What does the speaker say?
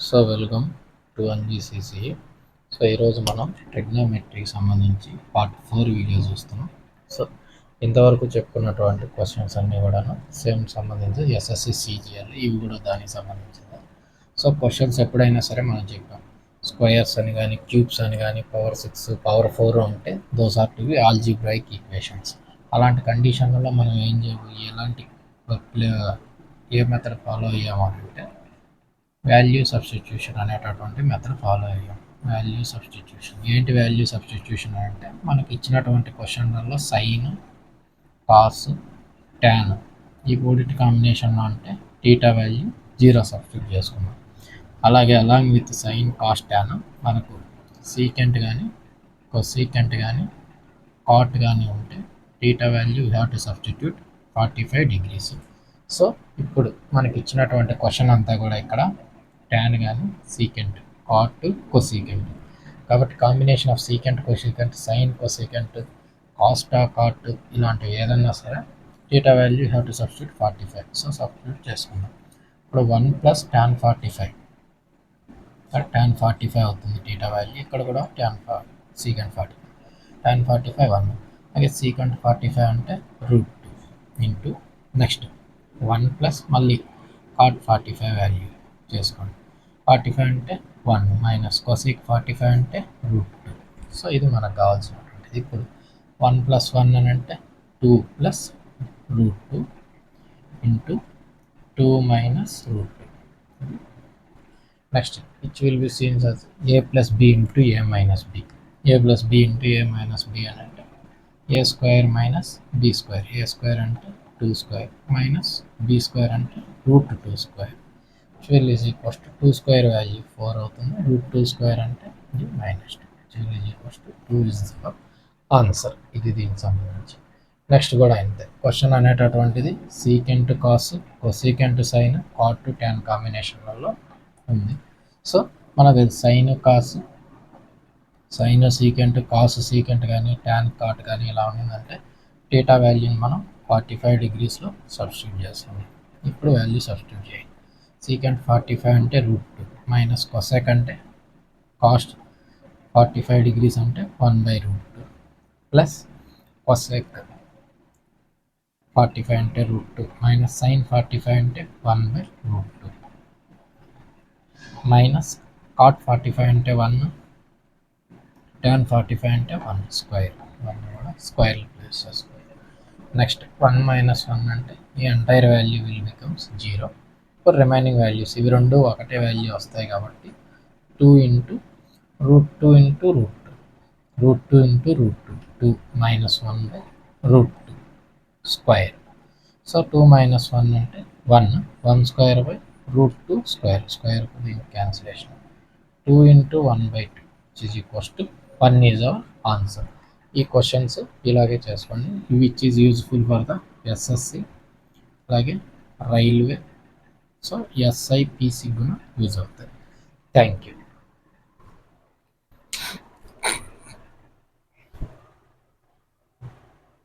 So welcome to NTPC. So ఈరోజు మనం ట్రిగ్నోమెట్రీకి సంబంధించి పార్ట్ 4 వీడియో చూస్తున్నాం. సో ఇంతవరకు చెప్పుకున్నటువంటి క్వశ్చన్స్ అన్నీ కూడా సేమ్ సంబంధించి ఎస్ఎస్సి CGL ఇవి కూడా దానికి సంబంధించింది. సో క్వశ్చన్స్ ఎప్పుడైనా సరే మనం చెప్పాం స్క్వేర్స్ అని కానీ క్యూబ్స్ అని కానీ పవర్ 6 పవర్ 4 ఉంటే those are to be algebraic equations. అలాంటి కండిషన్లలో మనం ఏం చేయాలి, ఎలాంటి ఏ మెథడ్ ఫాలో అయ్యామంటే వాల్యూ సబ్స్టిట్యూషన్ అనేటటువంటి మెథడ్ ఫాలో అయ్యాం. వాల్యూ సబ్స్టిట్యూషన్ ఏంటి? వాల్యూ సబ్స్టిట్యూషన్ అంటే మనకి ఇచ్చినటువంటి క్వశ్చన్లలో సైన్, కాస్, ట్యాన్ ఈ మూడింటి కాంబినేషన్లో అంటే టీటా వాల్యూ 0 సబ్స్టిట్యూట్ చేసుకున్నాం. అలాగే along with sine, cos, tan మనకు సీకెంట్ కానీ కొసీకెంట్ కానీ కాట్ కానీ ఉంటే theta value you have to substitute 45 degrees. So ఇప్పుడు మనకి ఇచ్చినటువంటి క్వశ్చన్ అంతా కూడా ఇక్కడ ట్యాన్ కానీ సీకెంట్, కాట్, కొసీకెంట్ కాబట్టి combination of secant, cosecant, sine, cosecant, cos theta, cot ఇలాంటివి ఏదన్నా సరే theta value have to substitute 45. So substitute చేసుకుందాం. ఇప్పుడు 1 + tan 45 tan 45 అవుతుంది టీటా వాల్యూ. ఇక్కడ కూడా సీకెంట్ 45 tan 45 1 అలాగే సీకెంట్ 45 అంటే √2 ఇంటూ నెక్స్ట్ 1 ప్లస్ మళ్ళీ కాట్ 45 వాల్యూ చేసుకోండి. 45 అంటే 1 మైనస్ కొసీక్ 45 అంటే √2. సో ఇది మనకు కావాల్సినటువంటిది. ఇప్పుడు 1 + 1 అని అంటే 2 + √2 into 2 minus √2. Next which will be seen as a + b into a minus b. a + b into a minus b అని అంటే a square minus b square. a square అంటే 2 స్క్వేర్ మైనస్ b స్క్వేర్ అంటే √2 square. which will is equals to 2 square value 4 అవుతుంది. √2 square అంటే ఇది -2. which will is equals to 2 is the answer. ఇది దీనికి సంబంధించి. నెక్స్ట్ కూడా అంతే. క్వశ్చన్ అనేటటువంటిది secant cos, cosecant sine, cot tan కాంబినేషన్లలో ఉంది. సో మనకు sine cos, sine secant, cos secant కానీ ట్యాన్ కాట్ కానీ ఇలా ఉండిందంటే టీటా వాల్యూని మనం 45 degreesలో సబ్స్టిట్యూట్ చేస్తాం. ఇప్పుడు వాల్యూ సబ్స్టిట్యూట్ చేయండి. సీకెంట్ 45 అంటే √2 మైనస్ కొసెక్ అంటే కాస్ట్ 45 degrees అంటే 1/√2 ప్లస్ కొసెక్ 45 అంటే √2 మైనస్ సైన్ 45 అంటే 1/√2 మైనస్ కాట్ 45 అంటే 1, tan 45 అంటే 1 స్క్వేర్. 1 కూడా స్క్వేర్ ప్లేస్ చేసుకోవాలి. నెక్స్ట్ 1 మైనస్ 1 అంటే ఈ ఎంటైర్ వాల్యూ విల్ బికమ్స్ 0. ఇప్పుడు రిమైనింగ్ వాల్యూస్ ఇవి రెండు ఒకటే వాల్యూ వస్తాయి కాబట్టి 2 into √2 into √2 into √2 2 minus 1/√2 square. So 2 minus 1 అంటే 1 స్క్వేర్ బై √2 స్క్వేర్. స్క్వేర్ దీనికి cancellation. 2 into 1/2 is equals to 1 is our answer. ఈ క్వశ్చన్స్ ఇలాగే చేసుకోండి. Which is useful for the SSC అలాగే రైల్వే. సో SIPC కూడా యూజ్ అవుతాయి. Thank you.